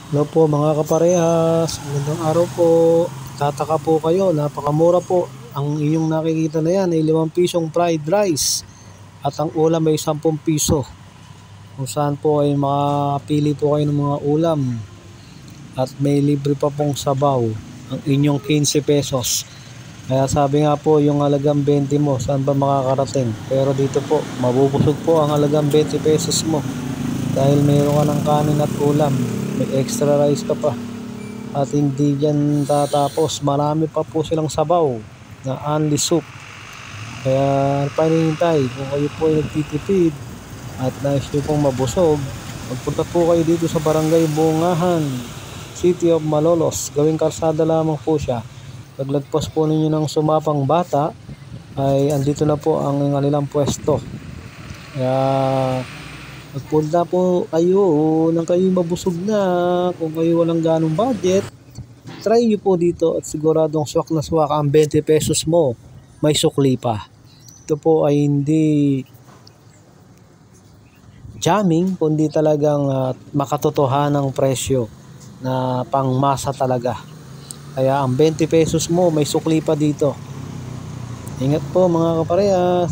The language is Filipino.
Hello po mga kaparehas, magandang araw po. Tataka po kayo, napakamura po. Ang inyong nakikita na yan ay 5 pisong fried rice at ang ulam ay 10 piso. Kung saan po ay makapili po kayo ng mga ulam at may libre pa pong sabaw ang inyong 15 pesos. Kaya sabi nga po yung halagang 20 mo, saan ba makakarating? Pero dito po, mabubusog po ang halagang 20 pesos mo dahil mayroon ka ng kanin at ulam, may extra rice ka pa. At hindi dyan tatapos, marami pa po silang sabaw na only soup. Kaya panihintay, kung kayo po ay nagtitipid at nais nyo pong mabusog, magpunta po kayo dito sa Barangay Bungahan, City of Malolos. Gawing kalsada lamang po siya. Paglagpas po ninyo ng Sumapang Bata ay andito na po ang kanilang pwesto. Kaya magpunta po kayo nang kayo mabusog na. Kung kayo walang ganong budget, try nyo po dito at siguradong swak na swak ang 20 pesos mo. May sukli pa. Ito po ay hindi jamming, kundi talagang makatotohanang presyo na pangmasa talaga. Kaya ang 20 pesos mo, may sukli pa dito. Ingat po mga kaparehas.